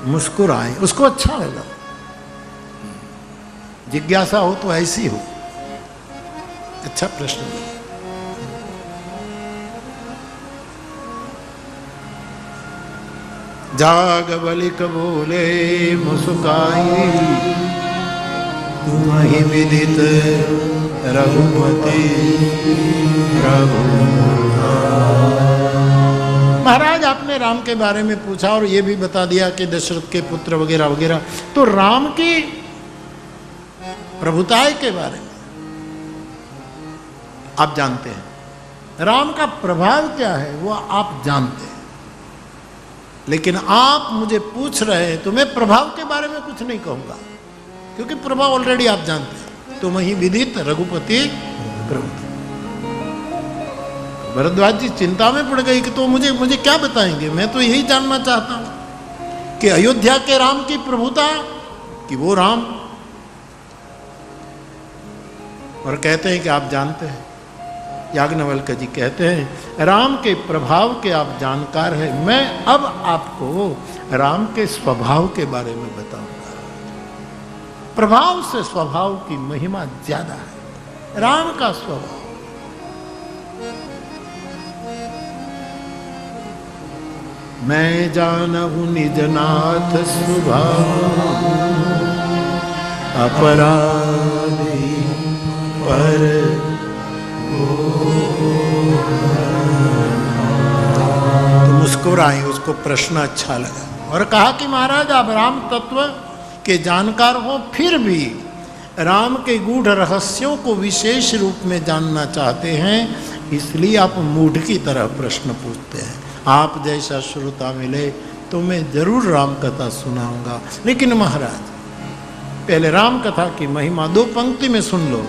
मुस्कुराए, उसको अच्छा लगा। जिज्ञासा हो तो ऐसी हो। अच्छा प्रश्न। जाग बलिक बोले मुस्काई, तुम ही विदित रघुपति प्रभु। महाराज आपने राम के बारे में पूछा और ये भी बता दिया कि दशरथ के पुत्र वगैरह वगैरह, तो राम की प्रभुताई के बारे में आप जानते हैं, राम का प्रभाव क्या है वो आप जानते हैं, लेकिन आप मुझे पूछ रहे हैं तो मैं प्रभाव के बारे में कुछ नहीं कहूंगा, क्योंकि प्रभाव ऑलरेडी आप जानते हैं। तो वही विदित रघुपति प्रभु। भरद्वाज जी चिंता में पड़ गई कि तो मुझे क्या बताएंगे। मैं तो यही जानना चाहता हूं कि अयोध्या के राम की प्रभुता कि वो राम। और कहते हैं कि आप जानते हैं, याज्ञवल्क्य जी कहते हैं राम के प्रभाव के आप जानकार हैं। मैं अब आपको राम के स्वभाव के बारे में बताऊंगा। प्रभाव से स्वभाव की महिमा ज्यादा है। राम का स्वभाव, मैं जानहु निज नाथ स्वभाव, अपराधी पर तो मुस्कुराई, उसको प्रश्न अच्छा लगा और कहा कि महाराज आप राम तत्व के जानकार हो, फिर भी राम के गूढ़ रहस्यों को विशेष रूप में जानना चाहते हैं, इसलिए आप मूढ़ की तरह प्रश्न पूछते हैं। आप जैसा श्रोता मिले तो मैं जरूर राम कथा सुनाऊंगा, लेकिन महाराज पहले राम कथा की महिमा 2 पंक्ति में सुन लो।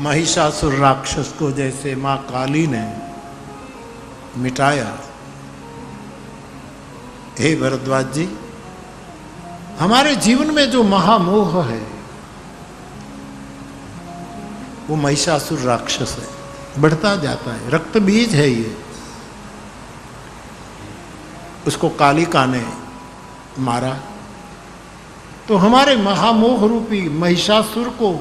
महिषासुर राक्षस को जैसे मां काली ने मिटाया, हे भरद्वाज जी, हमारे जीवन में जो महामोह है वो महिषासुर राक्षस है, बढ़ता जाता है, रक्त बीज है ये। उसको कालिका ने मारा तो हमारे महामोह रूपी महिषासुर को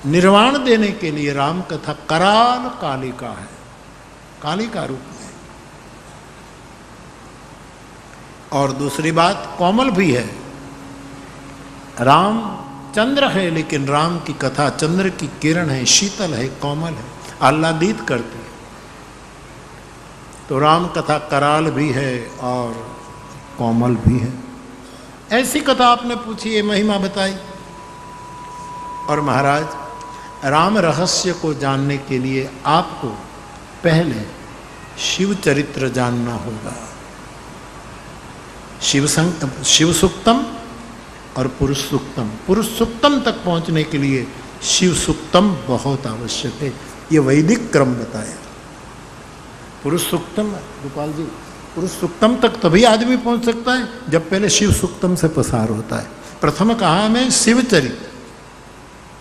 निर्वाण देने के लिए राम कथा कराल कालिका है, कालिका रूप में। और दूसरी बात कोमल भी है। राम चंद्र है, लेकिन राम की कथा चंद्र की किरण है, शीतल है, कोमल है, आह्लादित करती है। तो राम कथा कराल भी है और कोमल भी है। ऐसी कथा आपने पूछी, ये महिमा बताई। और महाराज राम रहस्य को जानने के लिए आपको पहले शिव चरित्र जानना होगा। शिव सुक्तम और पुरुष सुक्तम। पुरुष सुक्तम तक पहुंचने के लिए शिव सुक्तम बहुत आवश्यक है। ये वैदिक क्रम बताया। पुरुष सुक्तम, गोपाल जी, पुरुष सुक्तम तक तभी आदमी पहुंच सकता है जब पहले शिव सुक्तम से पसार होता है। प्रथम कहा मैं शिवचरित्र,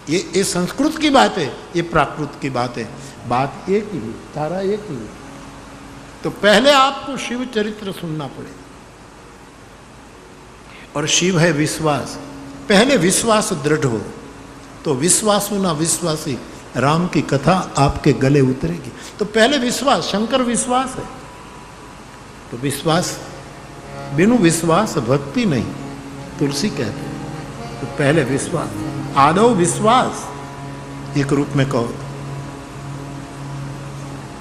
ये संस्कृत की बात है, ये प्राकृत की बात है, बात एक ही, तारा एक ही। तो पहले आपको शिव चरित्र सुनना पड़ेगा। और शिव है विश्वास। पहले विश्वास दृढ़ हो तो विश्वासु ना विश्वासी राम की कथा आपके गले उतरेगी। तो पहले विश्वास, शंकर विश्वास है, तो विश्वास बिनु विश्वास भक्ति नहीं, तुलसी कहते हैं। तो पहले विश्वास, आदौ विश्वास एक रूप में कहो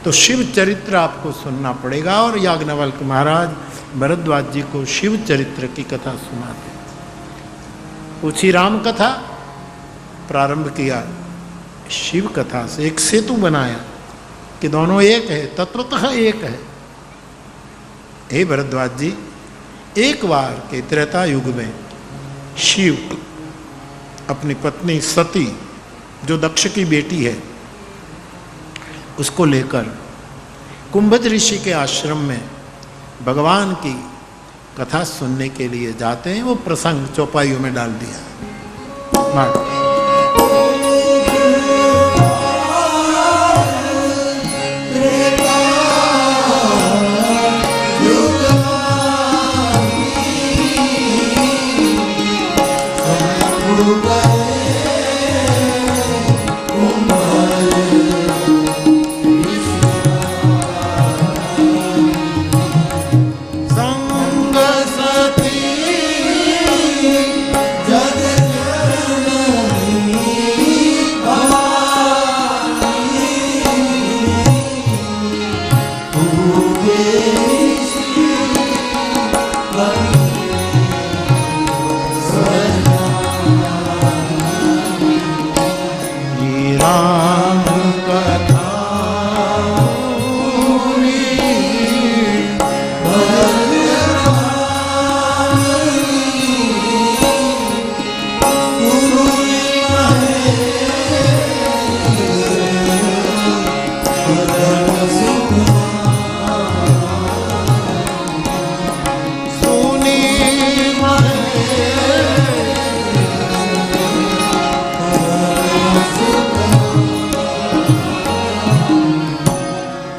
तो शिव चरित्र आपको सुनना पड़ेगा। और याज्ञवल्क्य महाराज भरद्वाज जी को शिव चरित्र की कथा सुनाते। पूछी राम कथा, प्रारंभ किया शिव कथा से, एक सेतु बनाया कि दोनों एक है, तत्वतः एक है। हे भरद्वाज जी, एक बार के त्रेता युग में शिव अपनी पत्नी सती, जो दक्ष की बेटी है, उसको लेकर कुंभज ऋषि के आश्रम में भगवान की कथा सुनने के लिए जाते हैं। वो प्रसंग चौपाइयों में डाल दिया।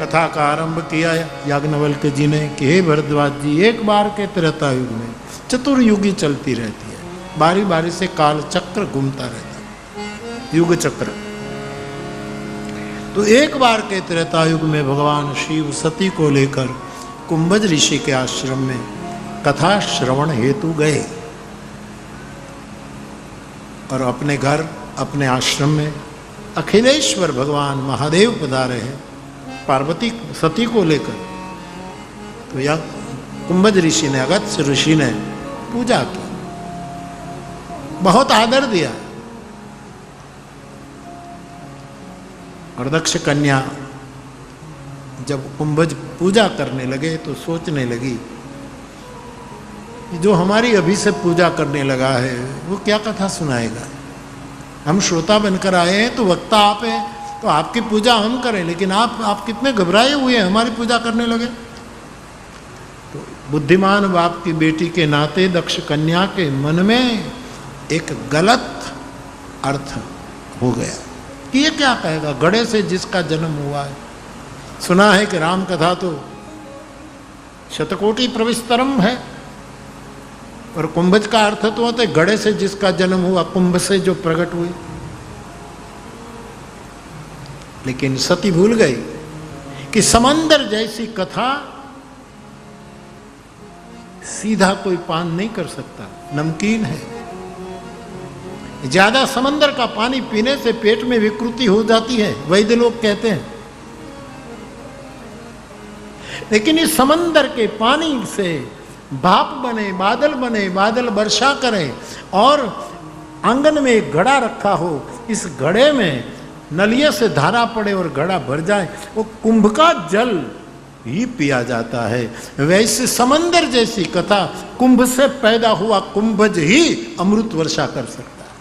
कथा का आरंभ किया याज्ञवल्क्य जी ने कि हे भरद्वाज जी, एक बार के त्रेता युग में चतुर्युगी चलती रहती है, बारी बारी से काल चक्र घूमता रहता है, युग चक्र। तो एक बार के त्रेता युग में भगवान शिव सती को लेकर कुंभज ऋषि के आश्रम में कथा श्रवण हेतु गए और अपने घर, अपने आश्रम में अखिलेश्वर भगवान महादेव पधारे हैं पार्वती सती को लेकर। तो यह कुंभज ऋषि ने, अगस्त्य ऋषि ने पूजा की, बहुत आदर दिया। और दक्ष कन्या जब कुंभज पूजा करने लगे तो सोचने लगी कि जो हमारी अभी से पूजा करने लगा है वो क्या कथा सुनाएगा। हम श्रोता बनकर आए हैं तो वक्ता आप हैं, तो आपकी पूजा हम करें, लेकिन आप कितने घबराए हुए हैं, हमारी पूजा करने लगे। तो बुद्धिमान बाप की बेटी के नाते दक्ष कन्या के मन में एक गलत अर्थ हो गया कि ये क्या कहेगा, घड़े से जिसका जन्म हुआ है। सुना है कि राम कथा तो शतकोटि प्रविस्तरम है, और कुंभज का अर्थ तो होता है घड़े से जिसका जन्म हुआ, कुंभ से जो प्रकट हुई। लेकिन सती भूल गई कि समंदर जैसी कथा सीधा कोई पान नहीं कर सकता, नमकीन है। ज्यादा समंदर का पानी पीने से पेट में विकृति हो जाती है, वैद्य लोग कहते हैं। लेकिन इस समंदर के पानी से भाप बने, बादल वर्षा करें, और आंगन में एक घड़ा रखा हो, इस घड़े में नलिये से धारा पड़े और घड़ा भर जाए, वो कुंभ का जल ही पिया जाता है। वैसे समंदर जैसी कथा, कुंभ से पैदा हुआ कुंभज ही अमृत वर्षा कर सकता है।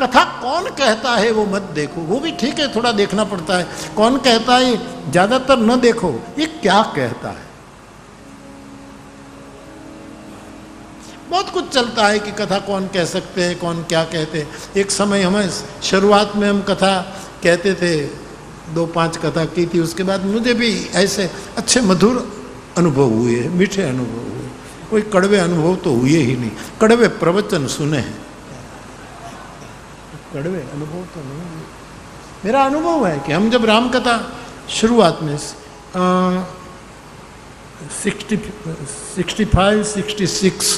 कथा कौन कहता है वो मत देखो, वो भी ठीक है, थोड़ा देखना पड़ता है। कौन कहता है ज्यादातर न देखो, ये क्या कहता है। बहुत कुछ चलता है कि कथा कौन कह सकते हैं, कौन क्या कहते हैं। एक समय हमें शुरुआत में हम कथा कहते थे, 2-5 कथा की थी, उसके बाद मुझे भी ऐसे अच्छे मधुर अनुभव हुए, मीठे अनुभव हुए। कोई कड़वे अनुभव तो हुए ही नहीं, कड़वे प्रवचन सुने हैं, कड़वे अनुभव तो नहीं हुए। मेरा अनुभव है कि हम जब राम कथा शुरुआत में 65, 66